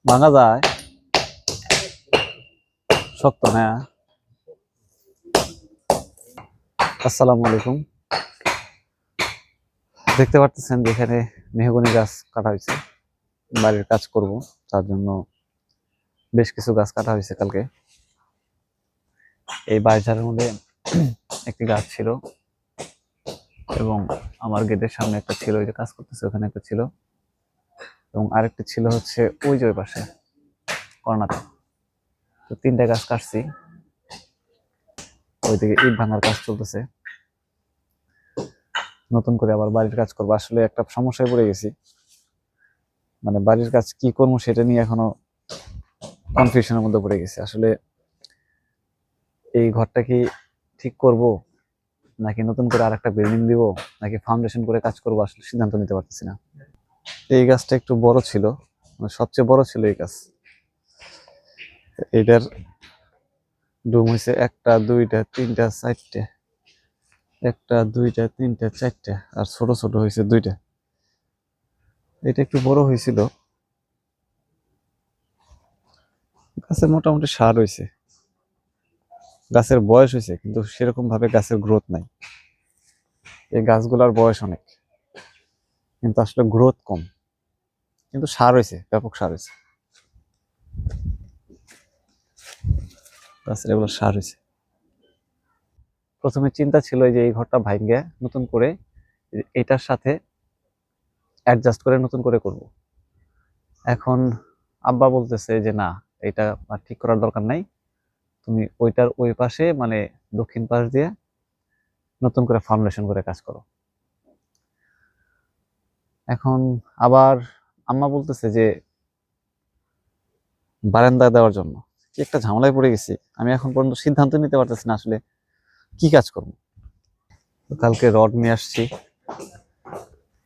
ভাঙা যায়, শক্ত না। আসসালামু আলাইকুম। দেখতে পাচ্ছেন যে এখানে মেহগনি গাছ কাটা হয়েছে, বাড়ির কাজ করব তার জন্য বেশ কিছু গাছ কাটা হয়েছে কালকে। এই বাঁশঝাড়ের মধ্যে একটি গাছ ছিল এবং আমার গেটের সামনে একটা ছিল, ওই যে কাজ করতেছে ওখানে একটা ছিল, এবং আরেকটি ছিল হচ্ছে ওই যে ওই পাশে কর্নারে। তো তিনটা গাছ কাটছি, ওইদিকে ইট ভাঙার কাজ চলতেছে, নতুন করে আবার বাড়ির কাজ করবো। আসলে একটা সমস্যায় পড়ে গেছি, মানে বাড়ির কাজ কি করবো সেটা নিয়ে এখনো কনফিউশনের মধ্যে পড়ে গেছি। আসলে এই ঘরটা কি ঠিক করব, নাকি নতুন করে আর একটা বিল্ডিং দিব, নাকি ফাউন্ডেশন করে কাজ করবো, আসলে সিদ্ধান্ত নিতে পারতেছি না। এই গাছটা একটু বড় ছিল, মানে সবচেয়ে বড় ছিল এই গাছ। এটার ডুম হয়েছে একটা দুইটা তিনটা চারটে, একটা দুইটা তিনটা চারটে, আর ছোট ছোট হয়েছে দুইটা। এটা একটু বড় হয়েছিল, গাছের মোটামুটি সার হয়েছে, গাছের বয়স হয়েছে, কিন্তু সেরকম ভাবে গাছের গ্রোথ নাই। এই গাছগুলার বয়স অনেক, কিন্তু আসলে গ্রোথ কম, কিন্তু সার হয়েছে, ব্যাপক সার হয়েছে গাছের, এগুলো সার হয়েছে। প্রথমে চিন্তা ছিল যে এই ঘরটা ভাঙে নতুন করে এটার সাথে অ্যাডজাস্ট করে নতুন করে করব। এখন আব্বা বলতেছে যে না, এটা আর ঠিক করার দরকার নাই, তুমি ওইটার ওই পাশে মানে দক্ষিণ পাশ দিয়ে নতুন করে ফাউন্ডেশন করে কাজ করো। এখন আবার আম্মা বলতেছে যে বারান্দা দেওয়ার জন্য। কি একটা ঝামেলায় পড়ে গেছি, আমি এখন পর্যন্ত সিদ্ধান্ত নিতে পারতেছি না আসলে কি কাজ করবো। কালকে রড নিয়ে আসছি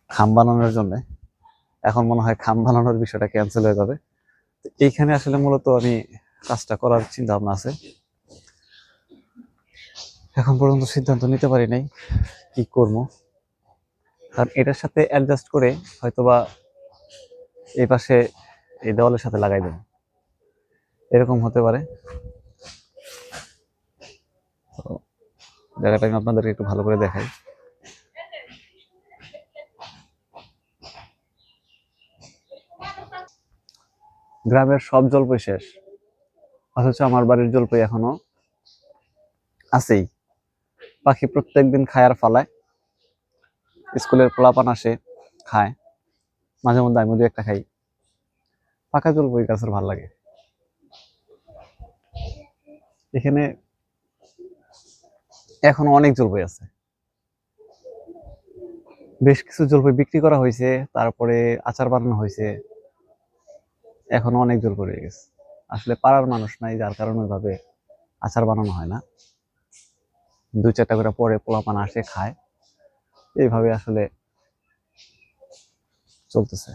খাম বানানোর জন্য, এখন মনে হয় খাম বানানোর বিষয়টা ক্যান্সেল হয়ে যাবে। এইখানে আসলে মূলত আমি কাজটা করার চিন্তা ভাবনা আছে, এখন পর্যন্ত সিদ্ধান্ত নিতে পারি নাই কি করবো। কারণ এটার সাথে অ্যাডজাস্ট করে হয়তোবা এই পাশে এই দেওয়ালের সাথে লাগাই দেবো, এরকম হতে পারে। তো জায়গাটা আমি আপনাদেরকে একটু ভালো করে দেখাই। গ্রামের সব জলপাই শেষ, অথচ আমার বাড়ির জলপাই এখনো আছেই। পাখি প্রত্যেকদিন খায় আর ফালায়, স্কুলের পোলাপান আসে খায়, মাঝে মধ্যে আমি দু একটা খাই। পাকা জলপাই গাছের ভালো লাগে। এখানে এখনো অনেক জলপাই আছে, বেশ কিছু জলপাই বিক্রি করা হয়েছে, তারপরে আচার বানানো হয়েছে, এখনো অনেক জলপাই রয়ে গেছে। আসলে পাড়ার মানুষ নাই, যার কারণে ওইভাবে আচার বানানো হয় না। দুই চারটা করে পরে পোলাপান আসে খায়, এইভাবে আসলে চলতেছে।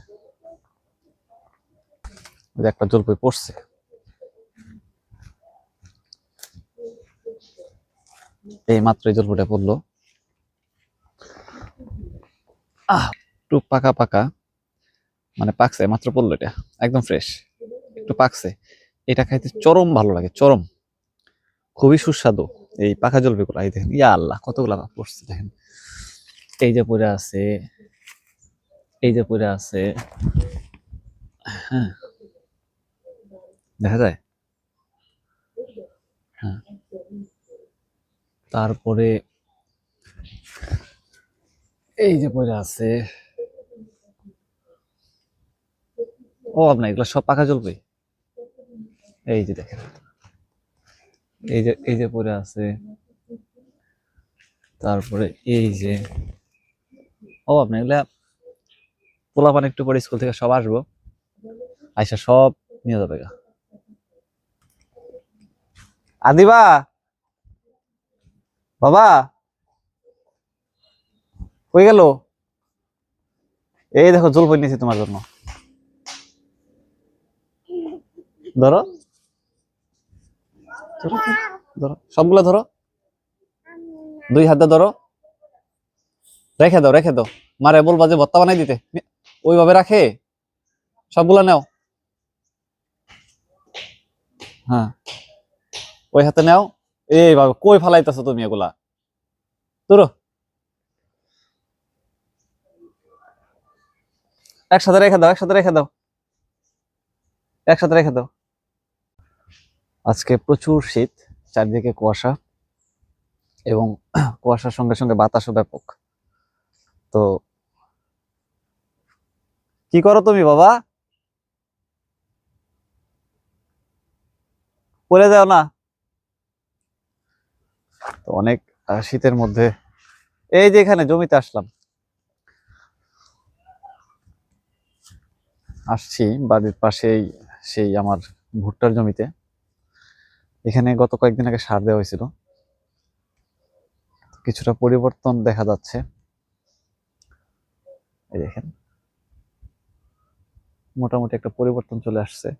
একটা জলপাই পড়ছে, এই মাত্র এই জলপাইটা পড়লো। একটু পাকা পাকা, মানে পাকছে মাত্র পড়লো, এটা একদম ফ্রেশ, একটু পাকছে। এটা খাইতে চরম ভালো লাগে, চরম, খুবই সুস্বাদু এই পাকা জলপাইগুলো। এই দেখেন, ইয়া আল্লাহ কতগুলা পড়ছে দেখেন, এই যে পড়ে আছে, এই যে পড়ে আছে, হ্যাঁ দেখা যায়, হ্যাঁ। তারপরে এই যে পড়ে আছে, ও আপনার এগুলো সব পাকা জলপাই। এই যে দেখেন, এই যে পড়ে আছে, তারপরে এই যে, ও আপনার এগুলা পোলাপান একটু পরে স্কুল থেকে সব আসবো, আইসা সব নিয়ে যাবে গা। আদিবা, বাবা কই গেল? এই দেখো জলপাই নিয়েছি তোমার জন্য, ধরো ধরো ধরো, সবগুলা ধরো, দুই হাতে ধরো, রেখে দাও রেখে দাও, মারে বলবা যে ভর্তা বানাই দিতে, ওইভাবে রাখে, সবগুলা নাও। হ্যাঁ, ওই হাতে নাও। এই বাবা, কই ফালাইতেছো তুমি এগুলা? তোর একসাথে রেখে দাও, একসাথে রেখে দাও, একসাথে রেখে দাও। আজকে প্রচুর শীত, চারদিকে কুয়াশা, এবং কুয়াশার সঙ্গে সঙ্গে বাতাসও ব্যাপক। তো কি করো তুমি বাবা? পড়ে যাও না। তো অনেক শীতের মধ্যে এই যে এখানে জমিতে আসলাম, আসছি বাড়ির পাশেই, সেই আমার ভুট্টার জমিতে। এখানে গত কয়েকদিন আগে সার দেওয়া হয়েছিল, কিছুটা পরিবর্তন দেখা যাচ্ছে। এই দেখেন, মোটামুটি একটা পরিবর্তন চলে আসছে।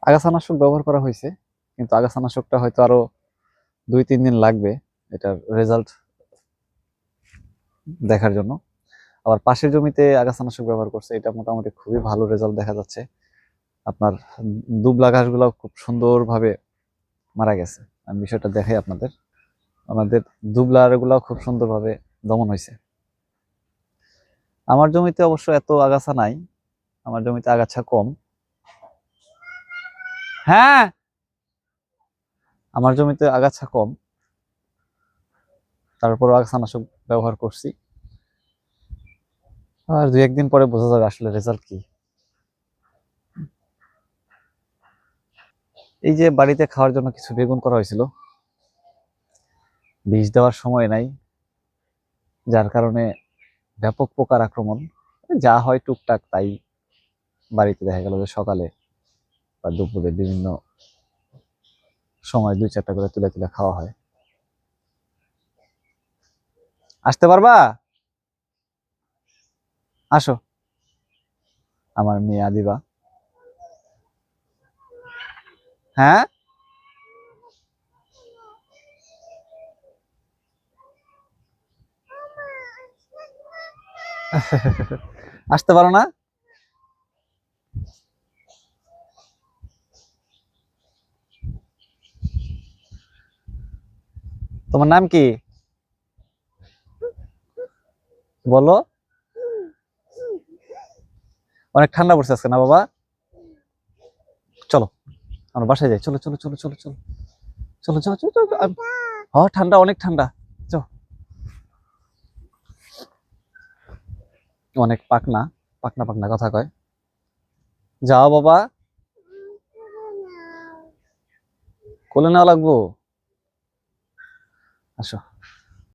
আগাছানাশক ব্যবহার করা হয়েছে, কিন্তু আগাছানাশকটা হয়তো আরো 2-3 দিন লাগবে এটার রেজাল্ট দেখার জন্য। আবার পাশের জমিতে আগাছানাশক ব্যবহার করছে, এটা মোটামুটি খুবই ভালো রেজাল্ট দেখা যাচ্ছে। আপনার দুবলা ঘাসগুলো খুব সুন্দরভাবে মারা গেছে। আমি বিষয়টা দেখাই আপনাদের। আমাদের দুবলার গুলাও খুব সুন্দরভাবে দমন হয়েছে। আমার জমিতে অবশ্য এত আগাছা নাই, আমার জমিতে আগাছা কম। হ্যাঁ, আমার জমিতে আগাছা কম, তারপর আগাছানাশক ব্যবহার করছি। আর 2-1 দিন পরে বোঝা যাবে আসলে রেজাল্ট কি। এই যে বাড়িতে খাওয়ার জন্য কিছু বেগুন করা হয়েছিল, বীজ দেওয়ার সময় নাই, যার কারণে ব্যাপক পোকার আক্রমণ। যা হয় টুকটাক তাই, বাড়িতে দেখা গেল যে সকালে বা দুপুরে বিভিন্ন সময় 2-4টা করে তুলে তুলে খাওয়া হয়। আসতে পারবা? আসো, আমার মেয়ে আদিবা। হ্যাঁ, আসতে পারো না? তোমার নাম কি বলো? অনেক ঠান্ডা পড়ছে আজকে না বাবা? চলো আমরা বাসায় যাই, চলো চলো চলো চলো চলো চলো চলো চলো চলো। হ্যাঁ, ঠান্ডা, অনেক ঠান্ডা। চলো, অনেক পাকনা, পাকনা পাকনা কথা কয়। যাও বাবা, কোলে নেওয়া লাগবো। আসো।